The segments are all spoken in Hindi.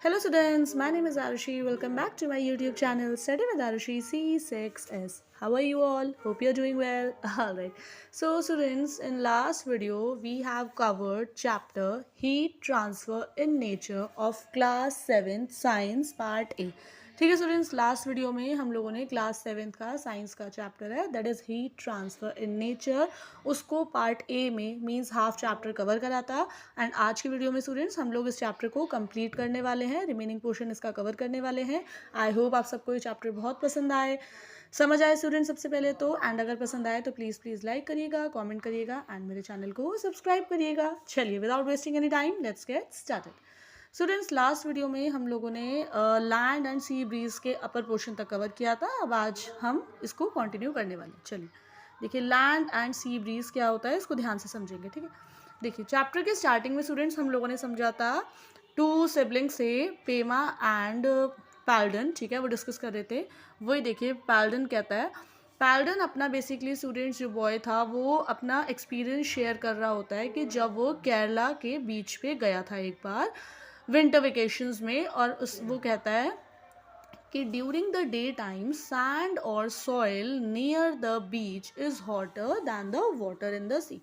Hello students, my name is Arushi. Welcome back to my YouTube channel Study with Arushi C6S. How are you all? Hope you're doing well. Alright. So students, in last video we have covered chapter Heat Transfer in Nature of class 7 Science Part A. ठीक है स्टूडेंट्स, लास्ट वीडियो में हम लोगों ने क्लास 7 का साइंस का चैप्टर है that is heat transfer in nature, उसको पार्ट ए में मींस हाफ चैप्टर कवर करा था। एंड आज की वीडियो में स्टूडेंट्स हम लोग इस चैप्टर को कंप्लीट करने वाले हैं, रिमेनिंग पोर्शन इसका कवर करने वाले हैं। आई होप आप सबको ये चैप्टर बहुत पसंद आए, समझ आए स्टूडेंट सबसे पहले तो। एंड अगर पसंद आए तो प्लीज़ लाइक करिएगा, कमेंट करिएगा एंड मेरे चैनल को सब्सक्राइब करिएगा। चलिए without wasting any time let's get started. Students, last video में हम लोगों ने लैंड एंड सी ब्रीज के अपर पोर्शन तक कवर किया था। अब आज हम इसको कंटिन्यू करने वाले हैं। चलिए देखिए, लैंड एंड सी ब्रीज क्या होता है इसको ध्यान से समझेंगे, ठीक है। देखिए, चैप्टर के स्टार्टिंग में स्टूडेंट्स हम लोगों ने समझा था टू सिबलिंग्स से पेमा एंड पैल्डन, ठीक है, वो डिस्कस कर रहे थे। वही देखिए, पैल्डन कहता है, पैल्डन अपना बेसिकली स्टूडेंट्स जो बॉय था वो अपना एक्सपीरियंस शेयर कर रहा होता है कि जब वो केरला के बीच पे गया था एक बार विंटर वेकेशंस में, और वो कहता है कि during the day time sand और soil near the beach is hotter than the water in the sea.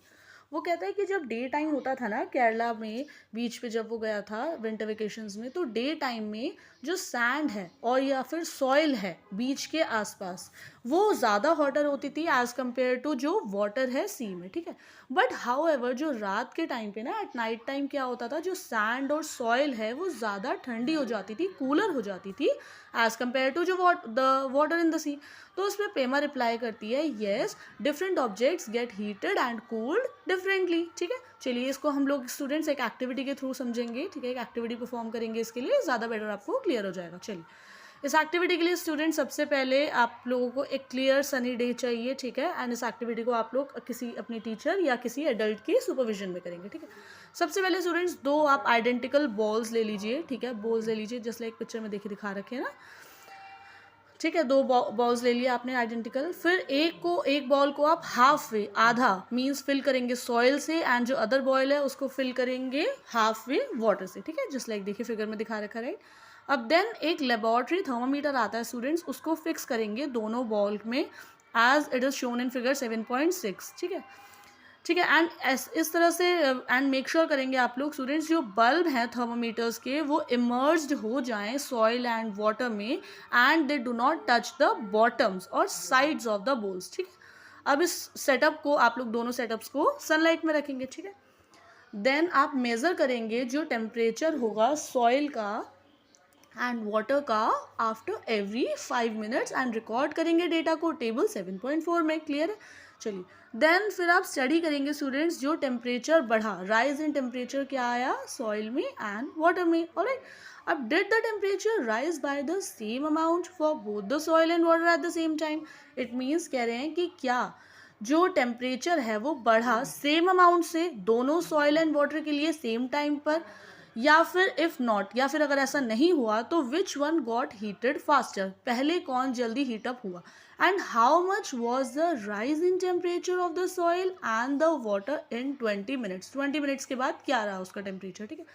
वो कहता है कि जब डे टाइम होता था ना केरला में, बीच पे जब वो गया था विंटर वेकेशंस में, तो डे टाइम में जो सैंड है और या फिर सॉइल है बीच के आसपास वो ज़्यादा हॉटर होती थी एज़ कम्पेयर टू जो वाटर है सी में, ठीक है। बट हाउ एवर जो रात के टाइम पे ना, एट नाइट टाइम क्या होता था, जो सैंड और सॉइल है वो ज़्यादा ठंडी हो जाती थी, कूलर हो जाती थी एज़ कम्पेयर टू जो द वाटर इन द सी। तो उसमें पेमा रिप्लाई करती है, yes different objects gate heated and cooled differently, ठीक है। चलिए इसको हम लोग स्टूडेंट्स एक एक्टिविटी के थ्रू समझेंगे, ठीक है, एक एक्टिविटी परफॉर्म करेंगे, इसके लिए ज़्यादा बेटर आपको क्लियर हो जाएगा। चलिए, इस एक्टिविटी के लिए स्टूडेंट सबसे पहले आप लोगों को एक क्लियर सनी डे चाहिए, ठीक है। एंड इस एक्टिविटी को आप लोग किसी अपनी टीचर या किसी एडल्ट के सुपरविजन में करेंगे, ठीक है। सबसे पहले स्टूडेंट्स दो आप आइडेंटिकल बॉल्स ले लीजिए, ठीक है, बॉल्स ले लीजिए जैसे एक पिक्चर में देखिए दिखा रखे हैं ना, ठीक है। दो बॉल्स ले लिया आपने आइडेंटिकल। फिर एक बॉल को आप हाफ वे, आधा मीन्स फिल करेंगे सॉइल से, एंड जो अदर बॉल है उसको फिल करेंगे हाफ वे वाटर से, ठीक है, जस्ट लाइक देखिए फिगर में दिखा रखा, राइट। अब देन एक लेबोरेटरी थर्मामीटर आता है स्टूडेंट्स, उसको फिक्स करेंगे दोनों बॉल में as it is shown in figure 7.6, ठीक है, ठीक है। एंड इस तरह से एंड मेक श्योर करेंगे आप लोग स्टूडेंट्स जो बल्ब हैं थर्मोमीटर्स के वो इमर्ज्ड हो जाएं सॉइल एंड वाटर में, and they do not touch the bottoms और साइड्स ऑफ द बोल्स, ठीक है। अब इस सेटअप को आप लोग दोनों सेटअप्स को सनलाइट में रखेंगे, ठीक है। देन आप मेज़र करेंगे जो टेम्परेचर होगा सॉइल का एंड वाटर का after every 5 minutes, and record करेंगे डेटा को टेबल 7.4 में, क्लियर है। चलिए, देन फिर आप स्टडी करेंगे स्टूडेंट्स जो टेम्परेचर बढ़ा, राइज इन टेम्परेचर क्या आया सॉइल में एंड वाटर में, ऑलराइट। अब did the temperature rise by the same amount for both the soil and water at the same time. It means कह रहे हैं कि क्या जो टेम्परेचर है वो बढ़ा सेम अमाउंट से दोनों सॉइल एंड वाटर के लिए सेम टाइम पर, या फिर इफ नॉट, या फिर अगर ऐसा नहीं हुआ तो which one got heated faster, पहले कौन जल्दी हीटअप हुआ, and how much was the rise in temperature of the soil and the water in 20 minutes, 20 minutes के बाद क्या रहा उसका टेम्परेचर, ठीक है।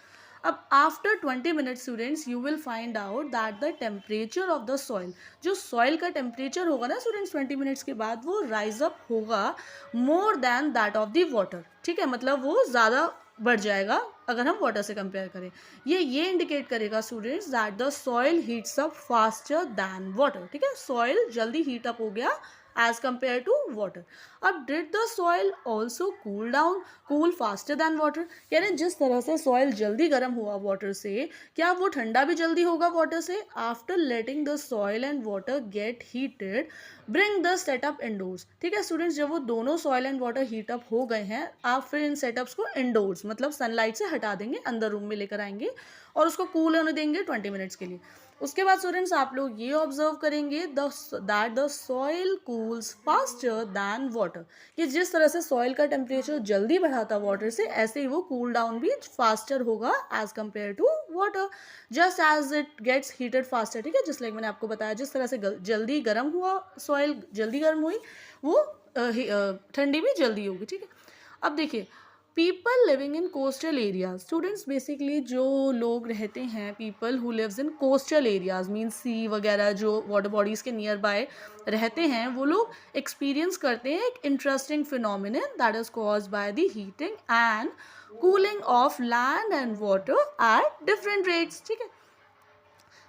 अब after 20 minutes students you will find out that the temperature of the soil, जो सॉइल का टेम्परेचर होगा ना स्टूडेंट्स 20 मिनट्स के बाद वो राइज अप होगा more than that of the water, ठीक है, मतलब वो ज़्यादा बढ़ जाएगा अगर हम वाटर से कंपेयर करें। ये इंडिकेट करेगा students that the soil heats up faster than water, ठीक है, सॉइल जल्दी हीट अप हो गया एज कम्पेयर टू वाटर। अब did the soil also cool faster than water, कह रहे हैं जिस तरह से सॉइल जल्दी गर्म हुआ वाटर से, क्या वो ठंडा भी जल्दी होगा वाटर से। After letting the soil and water get heated bring the setup indoors, ठीक है स्टूडेंट्स, जब वो दोनों सॉइल एंड वाटर हीटअप हो गए हैं, आप फिर इन सेटअप्स को इंडोर्स मतलब सनलाइट से हटा देंगे, अंदर रूम में लेकर आएंगे और उसको कूल होने देंगे 20 मिनट्स के लिए। उसके बाद स्टूडेंट्स आप लोग ये ऑब्जर्व करेंगे that the soil cools faster than water, कि जिस तरह से सॉइल का टेम्परेचर जल्दी बढ़ा था वाटर से, ऐसे ही वो कूल डाउन भी फास्टर होगा as compare to water, just as it gets heated faster, ठीक है। जिस लाइक मैंने आपको बताया जिस तरह से जल्दी गर्म हुआ सॉइल, जल्दी गर्म हुई वो ठंडी भी जल्दी होगी, ठीक है। अब देखिए people living in coastal areas, students basically जो लोग रहते हैं, people who lives in coastal areas means sea वगैरह जो वाटर बॉडीज़ के नियर बाय रहते हैं, वो लोग एक्सपीरियंस करते हैं एक interesting phenomenon that is caused by the heating and cooling of land and water at different rates. ठीक है,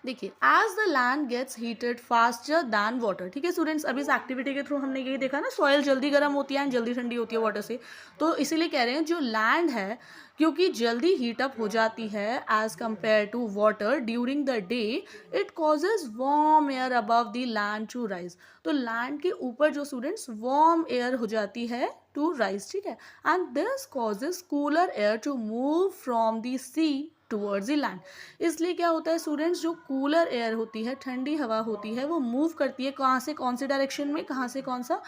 देखिए as the land gets heated faster than water. ठीक है स्टूडेंट्स, अभी इस एक्टिविटी के थ्रू हमने यही देखा ना, सॉइल जल्दी गर्म होती है एंड जल्दी ठंडी होती है वाटर से, तो इसीलिए कह रहे हैं जो लैंड है क्योंकि जल्दी हीटअप हो जाती है as compare to water during the day, it causes warm air above the land to rise. तो लैंड के ऊपर जो स्टूडेंट्स वार्म एयर हो जाती है टू राइज। ठीक है, and this causes cooler air to move from the sea towards the land. इसलिए क्या होता है स्टूडेंट्स, जो कूलर एयर होती है, ठंडी हवा होती है, वो मूव करती है कहाँ से कौन से डायरेक्शन में, कहाँ से कौन सा,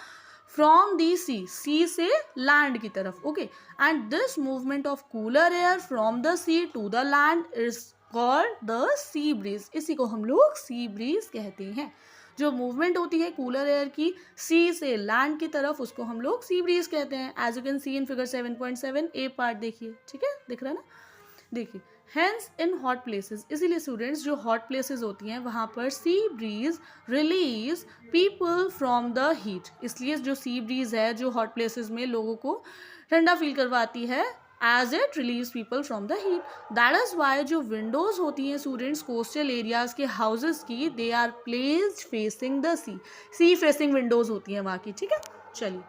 फ्रॉम दी सी, सी से लैंड की तरफ। Okay, and this movement of cooler air from the sea to the land is called the sea breeze. इसी को हम लोग सी ब्रीज कहते हैं। जो मूवमेंट होती है कूलर एयर की सी से लैंड की तरफ, उसको हम लोग सी ब्रीज कहते हैं। As you can see in figure 7.7 A part देखिए। ठीक है, दिख रहा है ना, देखिए हेंस इन हॉट प्लेसेस, इसीलिए स्टूडेंट्स जो हॉट प्लेसेस होती हैं वहाँ पर sea breeze release people from the heat. इसलिए जो सी ब्रीज है जो हॉट प्लेसेस में लोगों को ठंडा फील करवाती है as it release people from the heat. That is why जो विंडोज होती हैं स्टूडेंट्स कोस्टल एरियाज के हाउसेज की, they are placed facing the sea, sea facing windows होती हैं वहाँ की। ठीक है, चलिए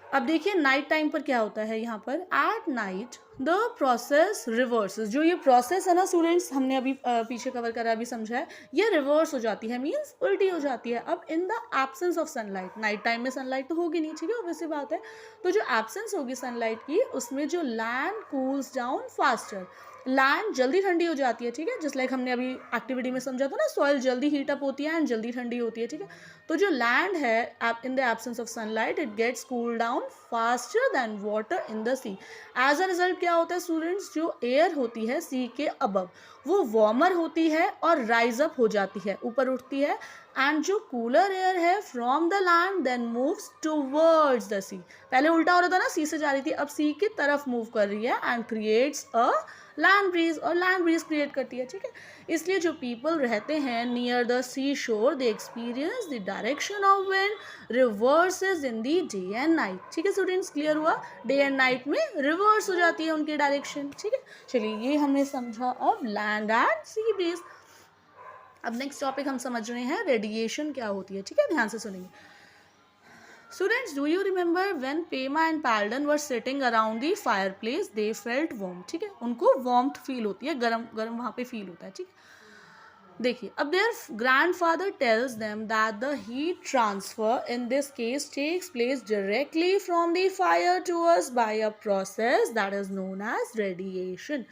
अब देखिए नाइट टाइम पर क्या होता है। यहाँ पर at night the process reverses, जो ये प्रोसेस है ना स्टूडेंट्स, हमने अभी पीछे कवर करा, अभी समझा है, ये रिवर्स हो जाती है, मीन्स उल्टी हो जाती है। अब इन the absence of sunlight, night time में सनलाइट तो होगी नहीं, ठीक है, ऑब्वियस सी बात है, तो जो एब्सेंस होगी सनलाइट की, उसमें जो land cools down faster, land जल्दी ठंडी हो जाती है। ठीक है, जस्ट लाइक हमने अभी एक्टिविटी में समझा था ना, सॉइल जल्दी हीट अप होती है एंड जल्दी ठंडी होती है। ठीक है, तो जो लैंड है in the absence of sunlight it gets cool down faster than water in the sea. As a result क्या होता है स्टूडेंट्स, जो एयर होती है सी के अबव वो वार्मर होती है और राइज अप हो जाती है, ऊपर उठती है, एंड जो कूलर एयर है from the land then moves towards the sea. पहले उल्टा हो रहा था ना, सी से जा रही थी, अब सी की तरफ मूव कर रही है and creates a land breeze, और लैंड ब्रीज क्रिएट करती है। ठीक है, इसलिए जो पीपल रहते हैं near the sea shore they experience the direction of wind reverses in the day and night. ठीक है स्टूडेंट्स, क्लियर हुआ, डे एंड नाइट में रिवर्स हो जाती है उनकी डायरेक्शन। ठीक है, चलिए ये हमने समझा अब लैंड एंड सी ब्रीज। अब नेक्स्ट टॉपिक हम समझ रहे हैं रेडिएशन क्या होती है। ठीक है, ध्यान से सुनेंगे students. Do you remember when Pema and Paldan were sitting around the fireplace they felt warm. ठीक है, उनको वार्मथ फील होती है, गरम गरम वहाँ पे फील होता है। ठीक है, देखिए अब their grandfather tells them that the heat transfer in this case takes place directly from the fire to us by a process that is known as radiation.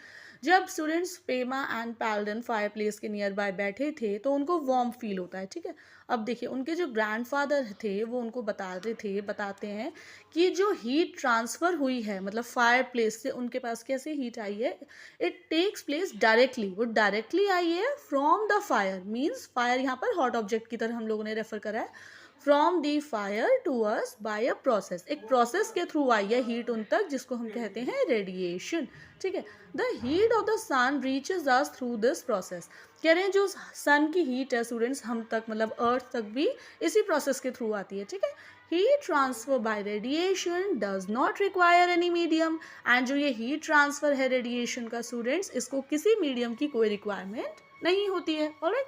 जब students Pema and Paldan fire place के नियर बाय बैठे थे तो उनको वार्म फील होता है। ठीक है, अब देखिए उनके जो ग्रैंडफादर थे वो उनको बताते हैं कि जो हीट ट्रांसफ़र हुई है, मतलब फायर प्लेस से उनके पास कैसे हीट आई है, इट टेक्स प्लेस डायरेक्टली, वो डायरेक्टली आई है from the fire, means fire यहाँ पर हॉट ऑब्जेक्ट की तरह हम लोगों ने रेफर करा है, from the fire to us by a process, एक प्रोसेस के थ्रू आई है हीट उन तक, जिसको हम कहते हैं रेडिएशन। ठीक है, the heat of the sun reaches us through this process. कह रहे हैं जो सन की हीट है स्टूडेंट्स हम तक, मतलब अर्थ तक भी इसी प्रोसेस के थ्रू आती है। ठीक है, heat transfer by radiation does not require any medium, and जो ये हीट ट्रांसफर है रेडिएशन का स्टूडेंट्स, इसको किसी मीडियम की कोई रिक्वायरमेंट नहीं होती है। ऑलराइट,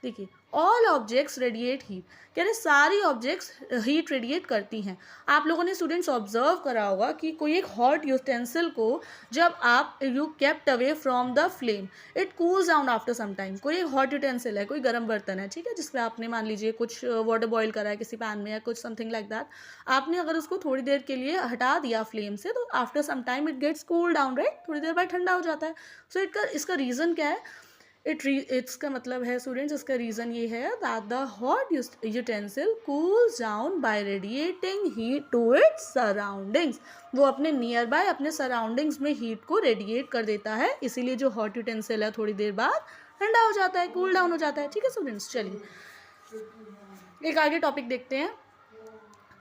देखिए ऑल ऑब्जेक्ट्स रेडिएट हीट, कह रहे सारी ऑब्जेक्ट्स हीट रेडिएट करती हैं। आप लोगों ने स्टूडेंट्स ऑब्जर्व करा होगा कि कोई एक हॉट यूटेंसिल को जब आप you kept away from the flame it cools down after some time. कोई एक हॉट यूटेंसिल है, कोई गर्म बर्तन है, ठीक है, जिसपे आपने मान लीजिए कुछ वाटर बॉईल करा है किसी पैन में या कुछ समथिंग लाइक दैट, आपने अगर उसको थोड़ी देर के लिए हटा दिया फ्लेम से तो after some time it gets cool down, right, थोड़ी देर बाद ठंडा हो जाता है। सो इसका रीज़न क्या है, इसका मतलब है स्टूडेंट्स, इसका रीज़न ये है that the hot utensil cools down by radiating heat to its surroundings. वो अपने नियर बाय अपने सराउंडिंग्स में हीट को रेडिएट कर देता है, इसीलिए जो हॉट यूटेंसिल है थोड़ी देर बाद ठंडा हो जाता है, कूल डाउन हो जाता है। ठीक है स्टूडेंट्स, चलिए एक आगे टॉपिक देखते हैं।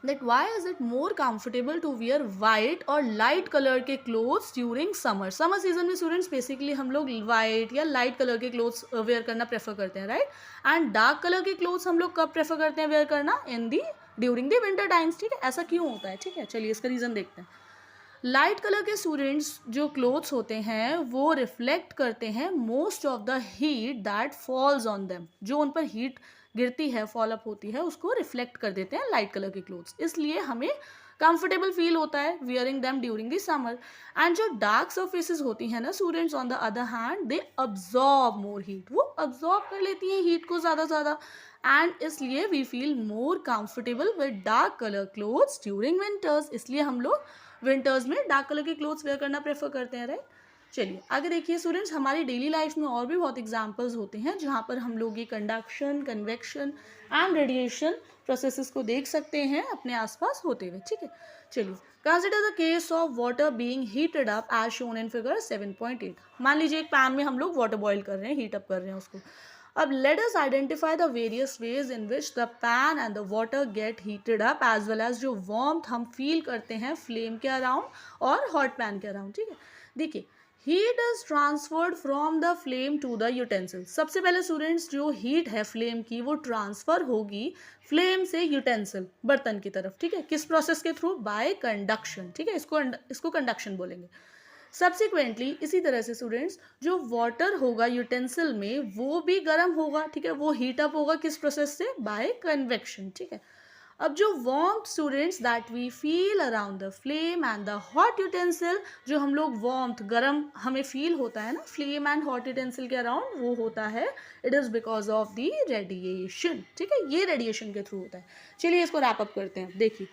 that why is it more comfortable to wear white और light color के clothes during summer season में students basically हम लोग white या light color के clothes wear करना prefer करते हैं, right? and dark color के clothes हम लोग कब prefer करते हैं wear करना? during the winter times, ठीक है? ऐसा क्यों होता है? ठीक है, चलिए इसका रीज़न देखते हैं. लाइट कलर के स्टूडेंट्स जो क्लोथ्स होते हैं वो रिफ्लेक्ट करते हैं most of the heat that falls on them. जो उन पर हीट गिरती है, फॉल अप होती है, उसको रिफ्लेक्ट कर देते हैं लाइट कलर के क्लोथ्स. इसलिए हमें कंफर्टेबल फील होता है wearing them during the summer. And जो डार्क सरफेसेस होती हैं ना students, on the other hand they absorb more heat. वो अब्जॉर्ब कर लेती हैं हीट को ज़्यादा एंड इसलिए we feel more comfortable with dark colour clothes during winters. इसलिए हम लोग विंटर्स में डार्क कलर के क्लोथ्स वेयर करना प्रेफर करते हैं, राइट? चलिए आगे देखिए स्टूडेंट्स, हमारी डेली लाइफ में और भी बहुत एग्जांपल्स होते हैं जहाँ पर हम लोग ये conduction, convection and radiation processes को देख सकते हैं अपने आसपास होते हुए. ठीक है, चलिए consider the case of water being heated up as shown in figure 7.8. मान लीजिए एक पैन में हम लोग वाटर बॉईल कर रहे हैं, हीट अप कर रहे हैं उसको. अब let us identify the various ways in which the pan and the water get heated up as well as जो warmth हम feel करते हैं flame के around और hot pan के around. ठीक है, देखिए heat is transferred from the flame to the utensil. सबसे पहले स्टूडेंट्स जो हीट है फ्लेम की वो ट्रांसफर होगी फ्लेम से यूटेंसिल, बर्तन की तरफ. ठीक है, किस प्रोसेस के थ्रू? Bye conduction. ठीक है, इसको कंडक्शन बोलेंगे. सब्सिक्वेंटली इसी तरह से स्टूडेंट्स जो वाटर होगा यूटेंसिल में वो भी गर्म होगा. ठीक है, वो हीट अप होगा किस प्रोसेस से? By convection. ठीक है, अब जो warmth students that we feel around the flame and the hot utensil, जो हम लोग वार्मथ गर्म हमें फील होता है ना फ्लेम एंड हॉट यूटेंसिल के अराउंड, वो होता है it is because of the radiation. ठीक है, ये रेडिएशन के थ्रू होता है. चलिए इसको रैप अप करते हैं. देखिए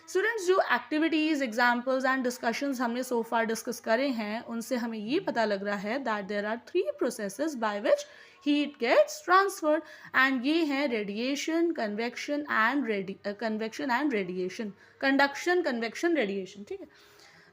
स्टूडेंट्स जो एक्टिविटीज़, एग्जाम्पल्स एंड डिस्कशंस हमने सो फार डिस्कस करे हैं उनसे हमें ये पता लग रहा है that there are 3 processes by which heat gets transferred and ये हैं radiation, convection and radiation. Conduction, convection, radiation. ठीक है,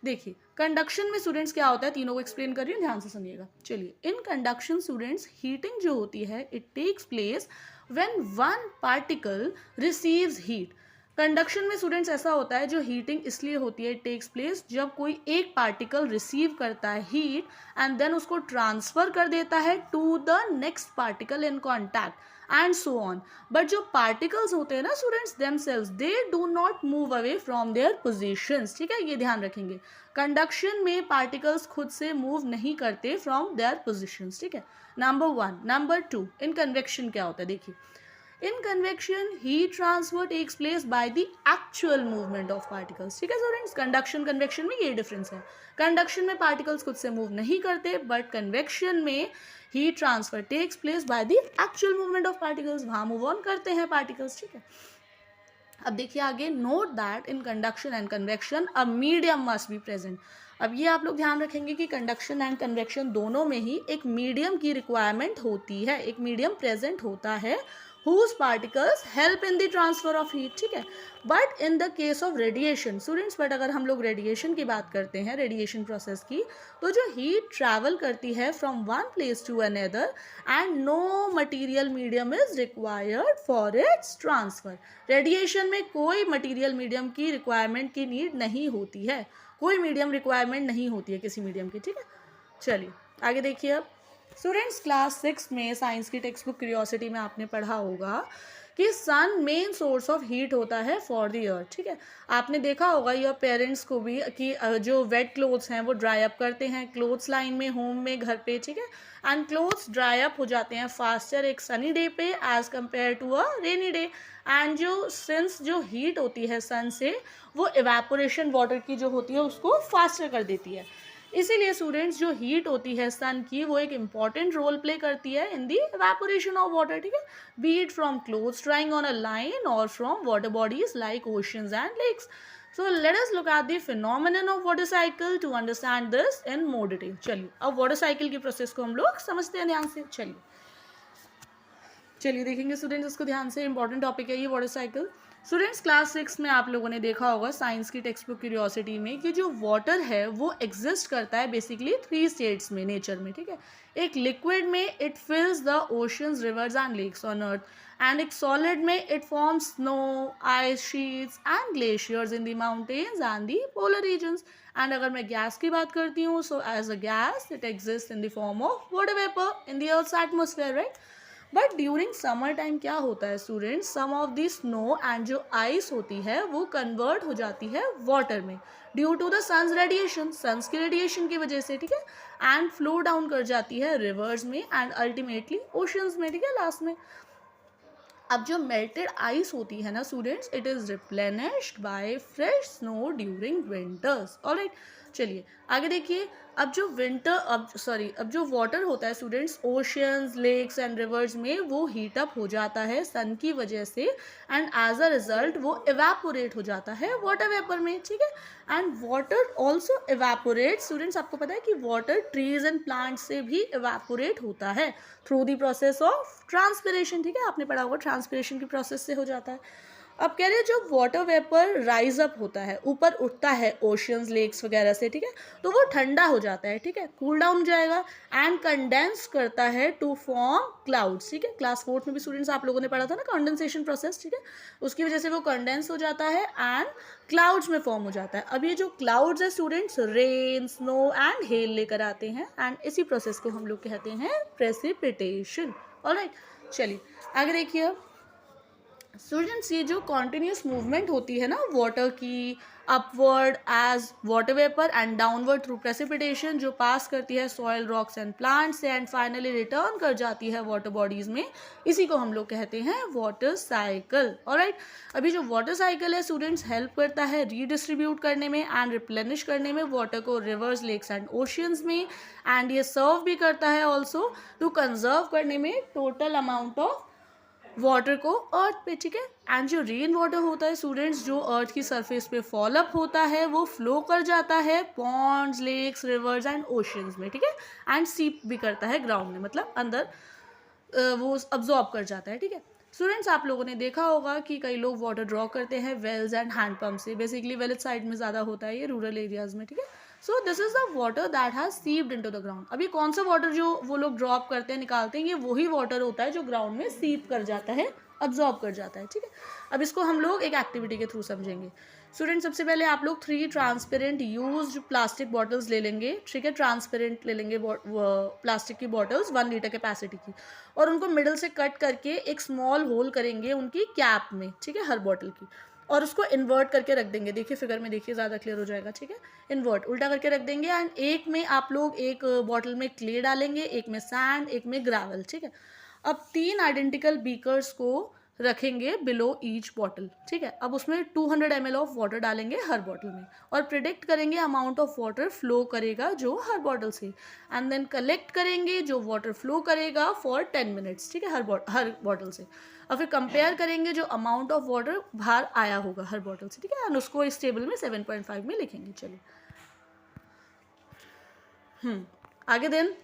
देखिए कंडक्शन में स्टूडेंट्स क्या होता है, तीनों को एक्सप्लेन कर रही हूँ, ध्यान से सुनिएगा. चलिए इन कंडक्शन स्टूडेंट्स हीटिंग जो होती है it takes place when one particle receives heat. Conduction में स्टूडेंट्स ऐसा होता है जो हीटिंग इसलिए होती है, टेक्स प्लेस जब कोई एक पार्टिकल रिसीव करता है हीट एंड देन उसको ट्रांसफर कर देता है to the next particle in contact and so on. But जो पार्टिकल्स होते हैं ना students themselves they do not move away from their positions. ठीक है, ये ध्यान रखेंगे. कंडक्शन में पार्टिकल्स खुद से मूव नहीं करते फ्रॉम देयर पोजीशंस. ठीक है, नंबर 1. नंबर 2, इन कन्वेक्शन क्या होता है, देखिए in convection heat transfer takes place by the actual movement of particles. ठीक है स्टूडेंट्स, कंडक्शन कन्वेक्शन में ये डिफरेंस है. कंडक्शन में पार्टिकल्स खुद से मूव नहीं करते बट कन्वेक्शन में heat transfer takes place by the actual movement of particles. वहाँ मूव ऑन करते हैं पार्टिकल्स. ठीक है, अब देखिए आगे, note that in conduction and convection a medium must be present. अब ये आप लोग ध्यान रखेंगे कि कंडक्शन एंड कन्वेक्शन दोनों में ही एक मीडियम की रिक्वायरमेंट होती है, एक मीडियम प्रेजेंट होता है whose particles help in the transfer of heat. ठीक है, but in the case of radiation students, but अगर हम लोग रेडिएशन की बात करते हैं, रेडिएशन प्रोसेस की, तो जो हीट ट्रैवल करती है from one place to another and no material medium is required for its transfer. Radiation में कोई मटीरियल मीडियम की रिक्वायरमेंट की नीड नहीं होती है, कोई मीडियम रिक्वायरमेंट नहीं होती है किसी मीडियम की. ठीक है, चलिए आगे देखिए. अब स्टूडेंट्स क्लास 6 में साइंस की टेक्स्ट बुक क्यूरियोसिटी में आपने पढ़ा होगा कि सन मेन सोर्स ऑफ हीट होता है फॉर द अर्थ. ठीक है, आपने देखा होगा योर पेरेंट्स को भी कि जो वेट क्लोथ्स हैं वो ड्राई अप करते हैं क्लोथ्स लाइन में, होम में, घर पे. ठीक है, एंड क्लोथ्स ड्राई अप हो जाते हैं फास्टर एक सनी डे पे as compare to a rainy day. And जो सिंस जो हीट होती है सन से वो इवेपोरेशन वाटर की जो होती है उसको फास्टर कर देती है. इसीलिए स्टूडेंट्स जो हीट होती है सन की वो एक इम्पॉर्टेंट रोल प्ले करती है in the evaporation of water. ठीक है, be it from clothes drying on a line और from water bodies like oceans and lakes. So let us look at the phenomenon of water cycle to understand this in more detail. चलिए अब वाटर साइकिल की प्रोसेस को हम लोग समझते हैं ध्यान से. चलिए देखेंगे स्टूडेंट्स इसको ध्यान से, इंपॉर्टेंट टॉपिक है ये वाटर साइकिल. स्टूडेंट्स क्लास 6 में आप लोगों ने देखा होगा साइंस की टेक्स्ट बुक क्यूरियोसिटी में कि जो वाटर है वो एग्जिस्ट करता है बेसिकली 3 स्टेट्स में नेचर में, ठीक है। एक लिक्विड में it fills the oceans rivers and lakes on earth, and एक सॉलिड में it forms snow, ice sheets and glaciers in the mountains and the polar regions. And अगर मैं गैस की बात करती हूँ, so as a gas it exist in the form of water vapour in the earth's atmosphere, right. But during summer time क्या होता है students, some of the snow and जो आइस होती है वो कन्वर्ट हो जाती है वाटर में due to the sun's radiation, sun's की रेडिएशन की वजह से, ठीक है। एंड फ्लो डाउन कर जाती है रिवर्स में एंड अल्टीमेटली ओशंस में, ठीक है, लास्ट में। अब जो मेल्टेड आइस होती है ना students, it is replenished by fresh snow during winters, alright. चलिए आगे देखिए। अब जो वाटर होता है students oceans, lakes and rivers में, वो हीट अप हो जाता है सन की वजह से, एंड एज अ रिजल्ट वो इवेपोरेट हो जाता है वाटर वेपर में, ठीक है। And water also evaporate students, आपको पता है कि वाटर ट्रीज एंड प्लांट्स से भी इवेपोरेट होता है through the process of transpiration, ठीक है, आपने पढ़ा होगा ट्रांसपिरेशन की प्रोसेस से हो जाता है। अब कह रहे हैं जो वाटर वेपर राइज अप होता है, ऊपर उठता है ओशियंस, लेक्स वगैरह से, ठीक है, तो वो ठंडा हो जाता है, ठीक है, कूल डाउन हो जाएगा एंड कंडेंस करता है टू फॉर्म क्लाउड्स, ठीक है। क्लास 4 में भी स्टूडेंट्स आप लोगों ने पढ़ा था ना कंडेंसेशन प्रोसेस, ठीक है, उसकी वजह से वो कंडेंस हो जाता है एंड क्लाउड्स में फॉर्म हो जाता है। अब ये जो क्लाउड्स है students rain, snow and hell लेकर आते हैं, एंड इसी प्रोसेस को हम लोग कहते हैं प्रेसिपिटेशन, ऑलराइट। चलिए आगे देखिए। स्टूडेंट्स ये जो कॉन्टिन्यूस मूवमेंट होती है ना वाटर की, upward as water vapour and downward through precipitation, जो पास करती है सॉइल, रॉक्स एंड प्लांट्स से एंड फाइनली रिटर्न कर जाती है वाटर बॉडीज में, इसी को हम लोग कहते हैं वाटर साइकिल, ऑलराइट। अभी जो वाटर साइकिल है स्टूडेंट्स हेल्प करता है रीडिस्ट्रीब्यूट करने में एंड रिप्लेनिश करने में वाटर को रिवर्स, लेक्स एंड ओशियंस में, एंड ये सर्व भी करता है ऑल्सो टू कंजर्व करने में टोटल अमाउंट ऑफ वाटर को अर्थ पे, ठीक है। एंड जो रेन वाटर होता है स्टूडेंट्स, जो अर्थ की सरफेस पे फॉल अप होता है, वो फ्लो कर जाता है ponds, lakes, rivers and oceans में, ठीक है, एंड सीप भी करता है ग्राउंड में, मतलब अंदर वो अब्जॉर्ब कर जाता है, ठीक है। स्टूडेंट्स आप लोगों ने देखा होगा कि कई लोग वाटर ड्रॉ करते हैं वेल्स एंड हैंडपम्प से, बेसिकली वेल साइड में ज़्यादा होता है ये, रूरल एरियाज में, ठीक है। So this is the water that has seeped into the ground. अभी कौन सा वाटर जो वो लोग ड्रॉप करते हैं, निकालते हैं, ये वही वाटर होता है जो ग्राउंड में सीप कर जाता है, अब्जॉर्ब कर जाता है, ठीक है। अब इसको हम लोग एक एक्टिविटी के थ्रू समझेंगे। स्टूडेंट सबसे पहले आप लोग 3 ट्रांसपेरेंट यूज्ड प्लास्टिक बॉटल्स ले लेंगे, ठीक है, ट्रांसपेरेंट ले लेंगे प्लास्टिक की बॉटल्स 1 लीटर कैपेसिटी की, और उनको मिडल से कट करके एक स्मॉल होल करेंगे उनकी कैप में, ठीक है, हर बॉटल की, और उसको इन्वर्ट करके रख देंगे। देखिए फिगर में देखिए, ज़्यादा क्लियर हो जाएगा, ठीक है। इन्वर्ट उल्टा करके रख देंगे, एंड एक में आप लोग एक बॉटल में क्ले डालेंगे, एक में सैंड, एक में ग्रेवल, ठीक है। अब 3 आइडेंटिकल बीकर्स को रखेंगे बिलो ईच बॉटल, ठीक है। अब उसमें 200 ml ऑफ वाटर डालेंगे हर बॉटल में, और प्रिडिक्ट करेंगे अमाउंट ऑफ वाटर फ्लो करेगा जो हर बॉटल से, एंड देन कलेक्ट करेंगे जो वाटर फ्लो करेगा फॉर 10 मिनट्स, ठीक है, हर बॉटल से। और फिर कंपेयर करेंगे जो अमाउंट ऑफ वाटर बाहर आया होगा हर बॉटल से, ठीक है, एंड उसको इस टेबल में 7.5 में लिखेंगे। चलिए आगे देन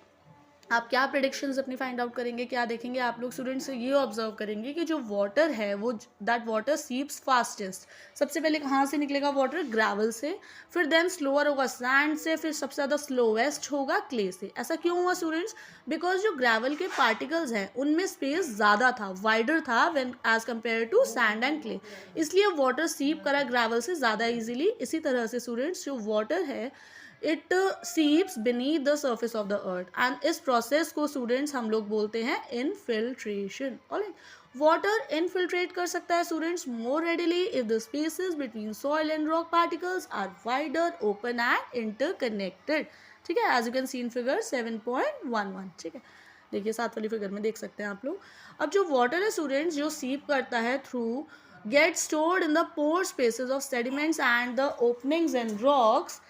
आप क्या प्रेडिक्शंस अपनी फाइंड आउट करेंगे, क्या देखेंगे आप लोग स्टूडेंट्स, ये ऑब्जर्व करेंगे कि जो वाटर है वो दैट वाटर सीप्स फास्टेस्ट। सबसे पहले कहाँ से निकलेगा वाटर, ग्रेवल से, फिर देन स्लोअर होगा सैंड से, फिर सबसे ज़्यादा स्लोवेस्ट होगा क्ले से। ऐसा क्यों हुआ स्टूडेंट्स, बिकॉज जो ग्रेवल के पार्टिकल्स हैं उनमें स्पेस ज़्यादा था, वाइडर था when as compare to sand and clay, इसलिए वाटर सीप करा ग्रेवल से ज़्यादा ईजिली। इसी तरह से स्टूडेंट्स जो वाटर है it seeps beneath the surface of the earth, and इस प्रोसेस को स्टूडेंट्स हम लोग बोलते हैं इनफिल्ट्रेशन, ऑलराइट। वाटर इनफिल्ट्रेट कर सकता है students more readily if the spaces between soil and rock particles are wider, open and interconnected, ठीक है, as you can see in figure 7.11, ठीक है। देखिए 7 वाली फिगर में देख सकते हैं आप लोग। अब जो वाटर है स्टूडेंट्स जो सीप करता है through get stored in the pore spaces of sediments and the openings and rocks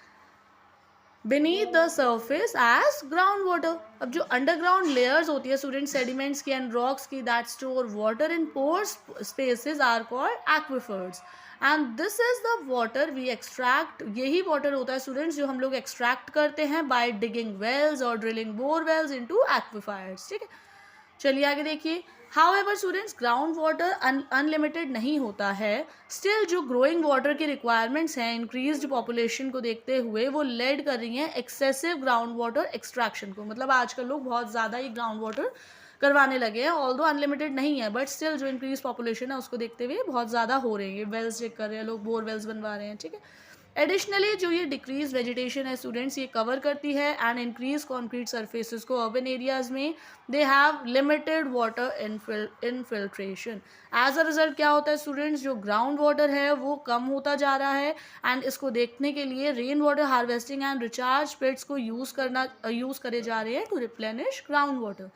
beneath the surface as groundwater। अब जो अंडरग्राउंड लेयर्स होती है स्टूडेंट सेडिमेंट्स की एंड रॉक्स की that store water in pore spaces are called aquifers, and this is the water we extract. यही वाटर होता है स्टूडेंट्स जो हम लोग एक्सट्रैक्ट करते हैं बाय डिगिंग वेल्स और drilling bore wells into aquifers, ठीक है। चलिए आगे देखिए। However students, ground water unlimited नहीं होता है। स्टिल जो ग्रोइंग वाटर की रिक्वायरमेंट्स हैं इंक्रीज्ड पॉपुलेशन को देखते हुए वो लेड कर रही हैं एक्सेसिव ग्राउंड वाटर एक्सट्रैक्शन को। मतलब आजकल लोग बहुत ज़्यादा ही ग्राउंड वाटर करवाने लगे हैं, ऑल्दो अनलिमिटेड नहीं है, बट स्टिल जो इंक्रीज पॉपुलेशन है उसको देखते हुए बहुत ज़्यादा हो रही है। वेल्स चेक कर रहे हैं लोग, बोर वेल्स बनवा रहे हैं, ठीक है। एडिशनली जो ये डिक्रीज वेजिटेशन है स्टूडेंट्स, ये कवर करती है एंड इंक्रीज कॉन्क्रीट सर्फेसिस को अर्बन एरियाज में। They have limited water infiltration. As a result क्या होता है स्टूडेंट्स, जो ग्राउंड वाटर है वो कम होता जा रहा है एंड इसको देखने के लिए rain water harvesting and recharge pits को यूज़ करे जा रहे हैं to replenish ground water.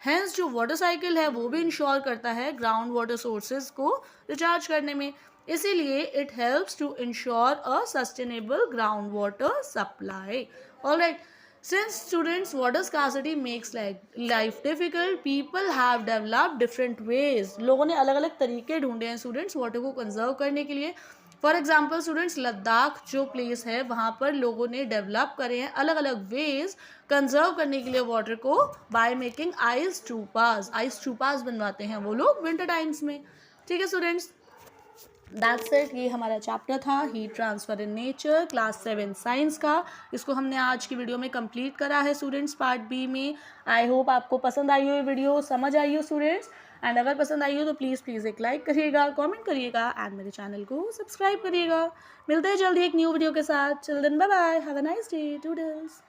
Hence जो वाटर साइकिल है वो भी इंश्योर करता है ग्राउंड वाटर सोर्सेज को रिचार्ज करने में। इसीलिए it helps to ensure a sustainable ground water supply. Alright, since students water scarcity makes life difficult, people have developed different ways। लोगों ने अलग अलग तरीके ढूंढे हैं स्टूडेंट्स वाटर को कंजर्व करने के लिए। फॉर एग्जाम्पल स्टूडेंट्स, लद्दाख जो प्लेस है वहाँ पर लोगों ने डेवलप करे हैं अलग अलग वेज कंजर्व करने के लिए वाटर को, बाय मेकिंग आइस टूपास बनवाते हैं वो लोग विंटर टाइम्स में। ठीक है स्टूडेंट्स, दैट्स इट। ये हमारा चैप्टर था heat transfer in nature, class 7 science का। इसको हमने आज की वीडियो में कंप्लीट करा है स्टूडेंट्स, पार्ट बी में। आई होप आपको पसंद आई हो ये वीडियो, समझ आई हो स्टूडेंट्स। एंड अगर पसंद आई हो तो प्लीज़ एक लाइक करिएगा, कमेंट करिएगा एंड मेरे चैनल को सब्सक्राइब करिएगा। मिलते हैं जल्दी एक न्यू वीडियो के साथ। Chill then, bye bye, have a nice day, toodles.